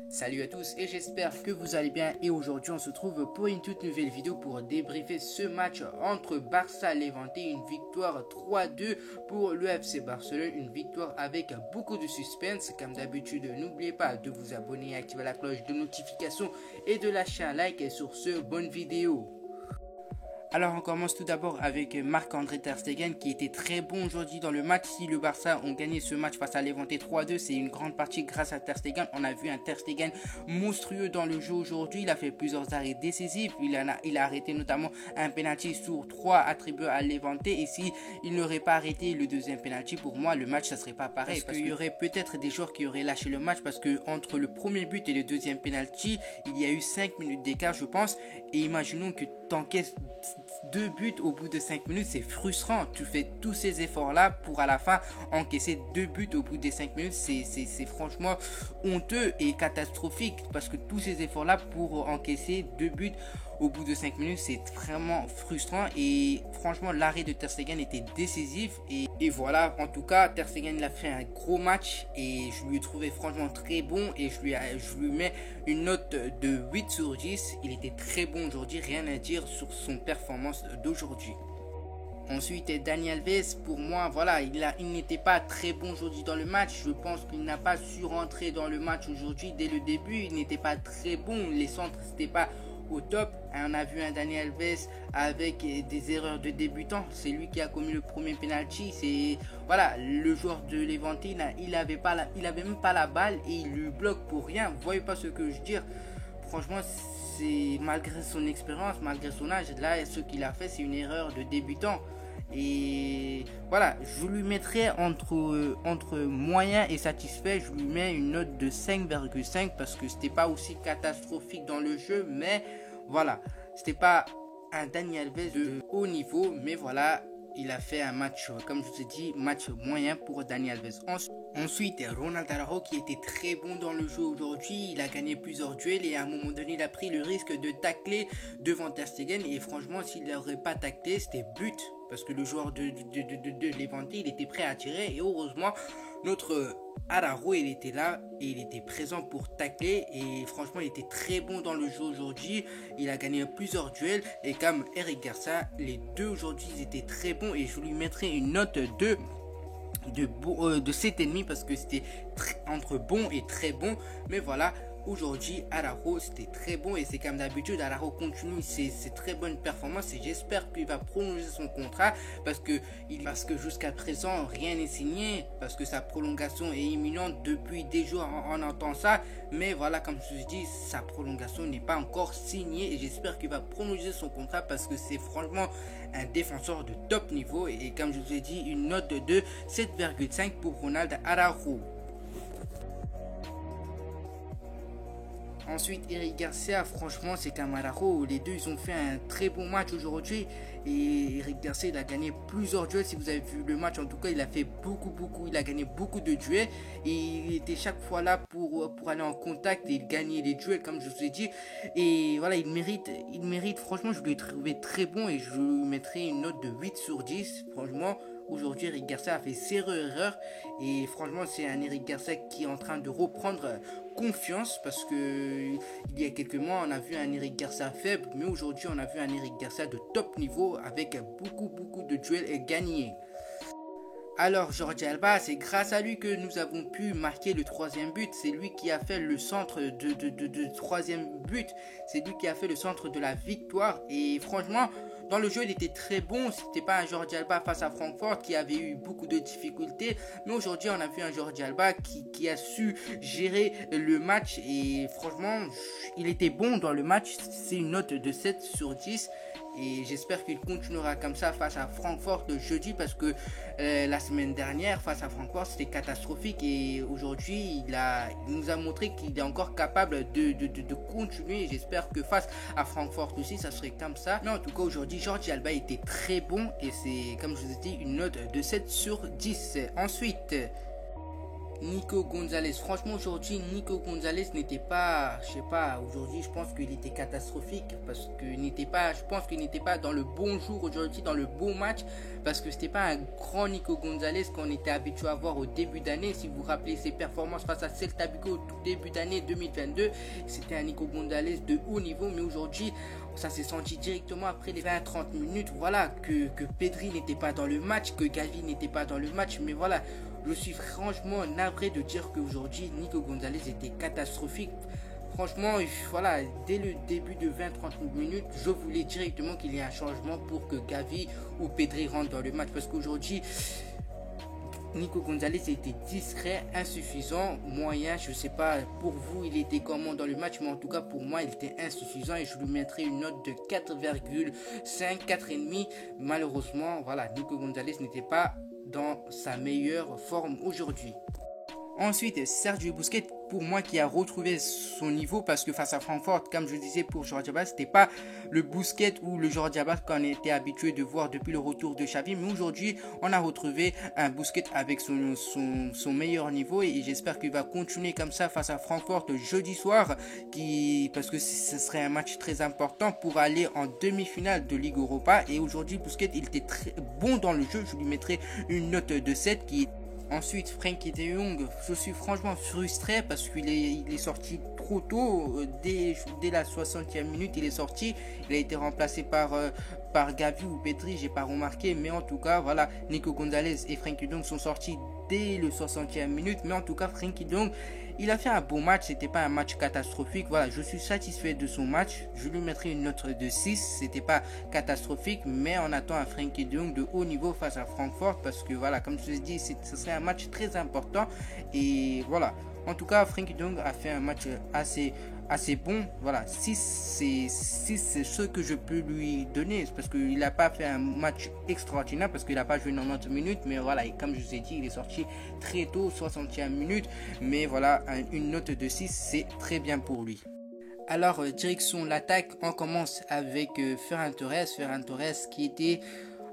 Salut à tous et j'espère que vous allez bien et aujourd'hui on se trouve pour une toute nouvelle vidéo pour débriefer ce match entre Barça et Levante, une victoire 3-2 pour le FC Barcelone, une victoire avec beaucoup de suspense. Comme d'habitude, n'oubliez pas de vous abonner, activer la cloche de notification et de lâcher un like. Et sur ce, bonne vidéo. Alors on commence tout d'abord avec Marc-André Ter Stegen qui était très bon aujourd'hui dans le match. Si le Barça ont gagné ce match face à Levante 3-2, c'est une grande partie grâce à Ter Stegen. On a vu un Ter Stegen monstrueux dans le jeu aujourd'hui. Il a fait plusieurs arrêts décisifs. Il a arrêté notamment un penalty sur 3 attribués à Levante. Et si il n'aurait pas arrêté le deuxième penalty, pour moi le match ça serait pas pareil. Parce qu'il y aurait peut-être des joueurs qui auraient lâché le match parce que entre le premier but et le deuxième penalty, il y a eu 5 minutes d'écart je pense. Et imaginons que tu encaisses 2 buts au bout de 5 minutes, c'est frustrant. Tu fais tous ces efforts là pour à la fin encaisser 2 buts au bout des 5 minutes, c'est franchement honteux et catastrophique parce que tous ces efforts là pour encaisser 2 buts au bout de 5 minutes, c'est vraiment frustrant. Et franchement l'arrêt de Ter Stegen était décisif et voilà, en tout cas Ter Stegen il a fait un gros match et je lui ai trouvé franchement très bon et je lui mets une note de 8 sur 10. Il était très bon aujourd'hui, rien à dire sur son performance d'aujourd'hui. Ensuite, Dani Alves, pour moi, voilà, il n'était pas très bon aujourd'hui dans le match. Je pense qu'il n'a pas su rentrer dans le match aujourd'hui dès le début. Il n'était pas très bon. Les centres, c'était pas au top. On a vu un Dani Alves avec des erreurs de débutant. C'est lui qui a commis le premier penalty. C'est voilà, le joueur de Levante, il avait même pas la balle et il lui bloque pour rien. Vous voyez pas ce que je veux dire? Franchement, c'est malgré son expérience, malgré son âge, là, ce qu'il a fait, c'est une erreur de débutant. Et voilà, je lui mettrai entre moyen et satisfait, je lui mets une note de 5,5 parce que c'était pas aussi catastrophique dans le jeu, mais voilà, c'était pas un Dani Alves de haut niveau, mais voilà, il a fait un match, comme je vous ai dit, match moyen pour Dani Alves. Ensuite, Ronald Araujo qui était très bon dans le jeu aujourd'hui, il a gagné plusieurs duels et à un moment donné, il a pris le risque de tacler devant Ter Stegen et franchement, s'il n'aurait pas taclé, c'était but parce que le joueur de Levante, il était prêt à tirer et heureusement, notre Araujo, il était là et il était présent pour tacler et franchement, il était très bon dans le jeu aujourd'hui. Il a gagné plusieurs duels et comme Eric Garcia, les deux aujourd'hui, ils étaient très bons et je lui mettrai une note de 7,5 parce que c'était entre bon et très bon. Mais voilà, aujourd'hui Araujo c'était très bon et c'est comme d'habitude, Araujo continue ses très bonnes performances et j'espère qu'il va prolonger son contrat parce que jusqu'à présent rien n'est signé, parce que sa prolongation est imminente. Depuis des jours on entend ça, mais voilà, comme je vous dis, sa prolongation n'est pas encore signée et j'espère qu'il va prolonger son contrat parce que c'est franchement un défenseur de top niveau et comme je vous ai dit, une note de 7,5 pour Ronald Araujo. Ensuite, Eric Garcia, franchement, c'est comme Araujo. Les deux, ils ont fait un très bon match aujourd'hui. Et Eric Garcia, il a gagné plusieurs duels. Si vous avez vu le match, en tout cas, il a fait beaucoup. Il a gagné beaucoup de duels. Et il était chaque fois là pour aller en contact et gagner les duels, comme je vous ai dit. Et voilà, il mérite. Franchement, je l'ai trouvé très bon et je lui mettrai une note de 8 sur 10. Franchement, aujourd'hui, Eric Garcia a fait 0 erreurs. Et franchement, c'est un Eric Garcia qui est en train de reprendre confiance parce que il y a quelques mois on a vu un Eric Garcia faible, mais aujourd'hui on a vu un Eric Garcia de top niveau avec beaucoup de duels gagnés. Alors Jordi Alba, c'est grâce à lui que nous avons pu marquer le troisième but. C'est lui qui a fait le centre de troisième but. C'est lui qui a fait le centre de la victoire. Et franchement, dans le jeu, il était très bon. C'était pas un Jordi Alba face à Francfort qui avait eu beaucoup de difficultés. Mais aujourd'hui, on a vu un Jordi Alba qui a su gérer le match. Et franchement, il était bon dans le match. C'est une note de 7 sur 10. Et j'espère qu'il continuera comme ça face à Francfort le jeudi parce que la semaine dernière face à Francfort c'était catastrophique et aujourd'hui il nous a montré qu'il est encore capable de continuer et j'espère que face à Francfort aussi ça serait comme ça. Mais en tout cas aujourd'hui Jordi Alba était très bon et c'est comme je vous ai dit une note de 7 sur 10. Ensuite Nico Gonzalez. Franchement, aujourd'hui, Nico Gonzalez n'était pas, je sais pas, aujourd'hui, je pense qu'il était catastrophique parce que je pense qu'il n'était pas dans le bon jour aujourd'hui, dans le bon match, parce que c'était pas un grand Nico Gonzalez qu'on était habitué à voir au début d'année. Si vous vous rappelez ses performances face à Celta Vigo au tout début d'année 2022, c'était un Nico Gonzalez de haut niveau, mais aujourd'hui, ça s'est senti directement après les 20-30 minutes, voilà, que Pedri n'était pas dans le match, que Gavi n'était pas dans le match, mais voilà. Je suis franchement navré de dire qu'aujourd'hui, Nico Gonzalez était catastrophique. Franchement, voilà, dès le début de 20-30 minutes, je voulais directement qu'il y ait un changement pour que Gavi ou Pedri rentrent dans le match. Parce qu'aujourd'hui, Nico Gonzalez était discret, insuffisant, moyen. Je ne sais pas pour vous il était comment dans le match, mais en tout cas pour moi il était insuffisant et je lui mettrai une note de 4,5, 4,5. Malheureusement, voilà, Nico Gonzalez n'était pas dans sa meilleure forme aujourd'hui. Ensuite, Sergio Busquets, pour moi, qui a retrouvé son niveau, parce que face à Francfort, comme je disais pour Jordi Alba, c'était pas le Busquets ou le Jordi Alba qu'on était habitué de voir depuis le retour de Xavi, mais aujourd'hui, on a retrouvé un Busquets avec son meilleur niveau et j'espère qu'il va continuer comme ça face à Francfort jeudi soir, parce que ce serait un match très important pour aller en demi-finale de Ligue Europa. Et aujourd'hui, Busquets, il était très bon dans le jeu, je lui mettrai une note de 7 qui est. Ensuite, Frenkie de Jong, je suis franchement frustré parce qu'il est sorti trop tôt, dès la 60e minute il est sorti, il a été remplacé par Gavi ou Pedri, j'ai pas remarqué, mais en tout cas voilà, Nico Gonzalez et Frenkie de Jong sont sortis dès le 60e minute, mais en tout cas Frenkie de Jong, il a fait un bon match, c'était pas un match catastrophique, voilà, je suis satisfait de son match, je lui mettrai une note de 6, c'était pas catastrophique, mais on attend un Frenkie de Jong de haut niveau face à Francfort, parce que voilà, comme je vous ai dit, ce serait un match très important, et voilà, en tout cas, Frenkie de Jong a fait un match assez bon, voilà, 6 c'est ce que je peux lui donner, parce qu'il n'a pas fait un match extraordinaire, parce qu'il n'a pas joué 90 minutes, mais voilà, et comme je vous ai dit, il est sorti très tôt, 60e minute, mais voilà, une note de 6, c'est très bien pour lui. Alors, direction l'attaque, on commence avec Ferran Torres qui était,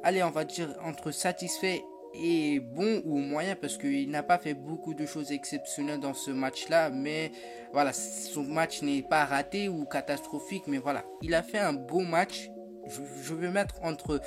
allez, on va dire, entre satisfait et bon ou moyen, parce qu'il n'a pas fait beaucoup de choses exceptionnelles dans ce match-là, mais voilà, son match n'est pas raté ou catastrophique, mais voilà, il a fait un beau match. Je vais mettre entre,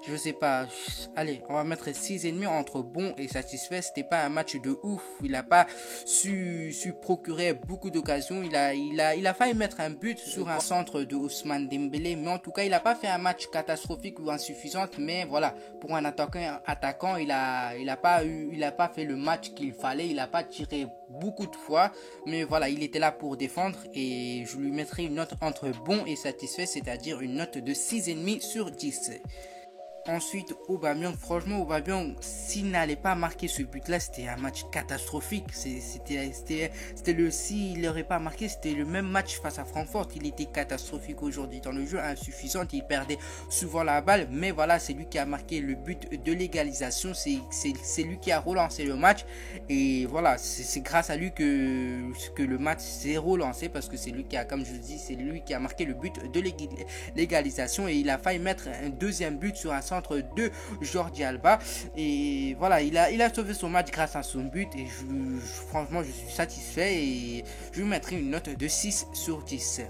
je sais pas, allez, on va mettre 6,5 entre bon et satisfait. C'était pas un match de ouf, il a pas su procurer beaucoup d'occasions, il a failli mettre un but sur un centre de Ousmane Dembélé, mais en tout cas il a pas fait un match catastrophique ou insuffisant, mais voilà, pour un attaquant il a pas fait le match qu'il fallait, il a pas tiré beaucoup de fois, mais voilà, il était là pour défendre et je lui mettrai une note entre bon et satisfait, c'est-à-dire une note de 6,5 sur 10. Ensuite, Aubameyang, franchement, Aubameyang, s'il n'allait pas marquer ce but-là, c'était un match catastrophique. S'il n'aurait pas marqué, c'était le même match face à Francfort. Il était catastrophique aujourd'hui dans le jeu, insuffisant. Il perdait souvent la balle, mais voilà, c'est lui qui a marqué le but de l'égalisation. C'est lui qui a relancé le match. Et voilà, c'est grâce à lui que le match s'est relancé, parce que c'est lui qui a, comme je vous dis, c'est lui qui a marqué le but de l'égalisation. Et il a failli mettre un deuxième but sur un centre de Jordi Alba, et voilà, il a sauvé son match grâce à son but, et franchement je suis satisfait et je lui mettrai une note de 6 sur 10.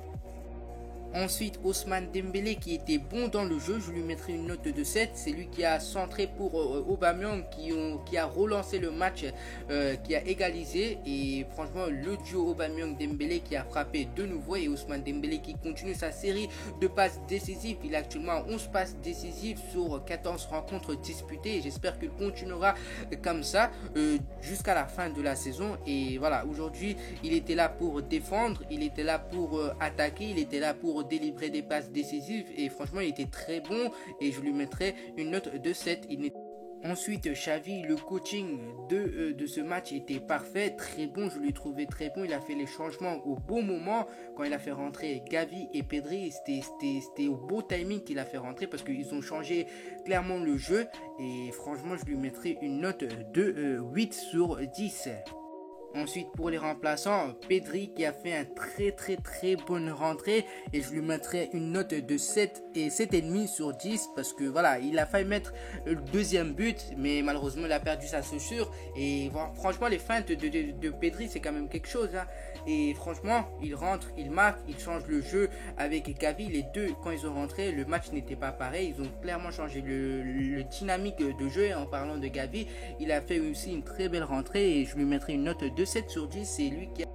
Ensuite, Ousmane Dembélé qui était bon dans le jeu, je lui mettrai une note de 7. C'est lui qui a centré pour Aubameyang, qui a relancé le match, qui a égalisé. Et franchement, le duo Aubameyang-Dembélé qui a frappé de nouveau, et Ousmane Dembélé qui continue sa série de passes décisives. Il est actuellement à 11 passes décisives sur 14 rencontres disputées, et j'espère qu'il continuera comme ça jusqu'à la fin de la saison. Et voilà, aujourd'hui, il était là pour défendre, il était là pour attaquer, il était là pour délivrer des passes décisives, et franchement il était très bon, et je lui mettrai une note de 7. Ensuite, Xavi, le coaching de ce match était parfait, très bon, je l'ai trouvé très bon. Il a fait les changements au bon moment, quand il a fait rentrer Gavi et Pedri, c'était au beau timing qu'il a fait rentrer, parce qu'ils ont changé clairement le jeu, et franchement je lui mettrai une note de 8 sur 10. Ensuite, pour les remplaçants, Pedri qui a fait un très bonne rentrée et je lui mettrai une note de 7 et 7,5 sur 10 parce que voilà, il a failli mettre le deuxième but mais malheureusement il a perdu sa chaussure et voilà, franchement les feintes de Pedri c'est quand même quelque chose hein. Et franchement, il rentre, il marque, il change le jeu avec Gavi. Les deux, quand ils ont rentré, le match n'était pas pareil. Ils ont clairement changé le dynamique de jeu. En parlant de Gavi, il a fait aussi une très belle rentrée et je lui mettrai une note de 7 sur 10.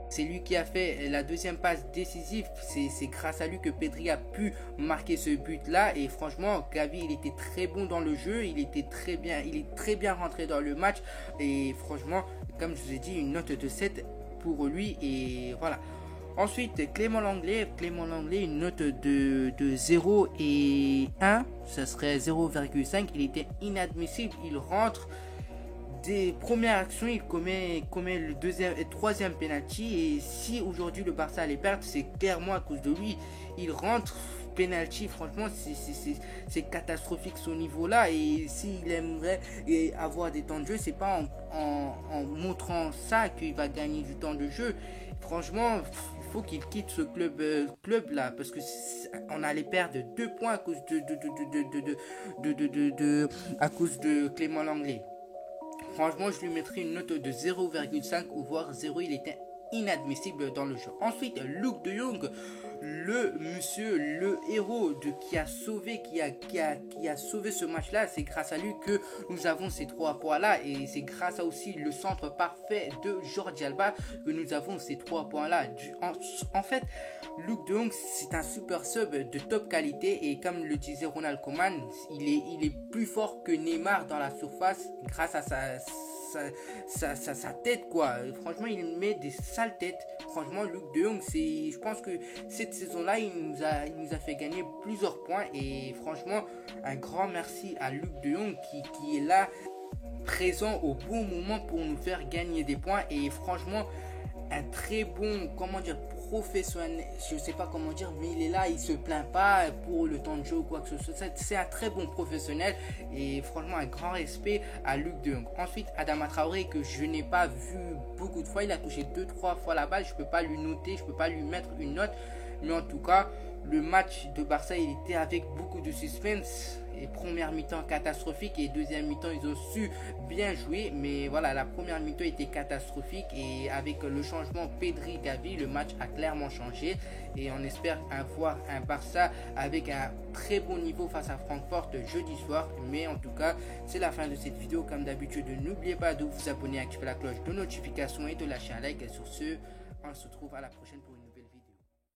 C'est lui qui a fait la deuxième passe décisive. C'est grâce à lui que Pedri a pu marquer ce but-là. Et franchement, Gavi, il était très bon dans le jeu. Il est très bien rentré dans le match. Et franchement, comme je vous ai dit, une note de 7 pour lui et voilà. Ensuite Clément Lenglet, une note de 0 et 1, ça serait 0,5. Il était inadmissible, il rentre des premières actions, il commet le deuxième et troisième penalty et si aujourd'hui le Barça allait perdre, c'est clairement à cause de lui. Il rentre penalty, franchement c'est catastrophique ce niveau là et s'il aimerait avoir des temps de jeu, c'est pas en montrant ça qu'il va gagner du temps de jeu. Franchement, il faut qu'il quitte ce club là parce que on allait perdre 2 points à cause à cause de Clément Lenglet. Franchement, je lui mettrai une note de 0,5 ou voire 0. Il était inadmissible dans le jeu. Ensuite, Luuk de Jong, le héros qui a sauvé ce match-là. C'est grâce à lui que nous avons ces 3 points-là. Et c'est grâce à aussi le centre parfait de Jordi Alba que nous avons ces 3 points-là. En fait, Luuk de Jong, c'est un super sub de top qualité. Et comme le disait Ronald Koeman, il est plus fort que Neymar dans la surface grâce à sa tête quoi. Franchement, il met des sales têtes. Franchement, Luuk de Jong, je pense que cette saison-là, il nous a fait gagner plusieurs points. Et franchement, un grand merci à Luuk de Jong qui est là, présent au bon moment pour nous faire gagner des points. Et franchement, un très bon, professionnel, je sais pas comment dire, mais il est là, il se plaint pas pour le temps de jeu ou quoi que ce soit. C'est un très bon professionnel et franchement un grand respect à Luuk de Jong. Ensuite, Adama Traoré que je n'ai pas vu beaucoup de fois, il a touché 2-3 fois la balle, je peux pas lui noter, je peux pas lui mettre une note, mais en tout cas le match de Barça il était avec beaucoup de suspense. Et première mi-temps catastrophique et deuxième mi-temps ils ont su bien jouer, mais voilà, la première mi-temps était catastrophique et avec le changement Pedri-Gavi, le match a clairement changé et on espère avoir un Barça avec un très bon niveau face à Francfort jeudi soir. Mais en tout cas, c'est la fin de cette vidéo. Comme d'habitude, n'oubliez pas de vous abonner, activer la cloche de notification et de lâcher un like. Sur ce, on se retrouve à la prochaine.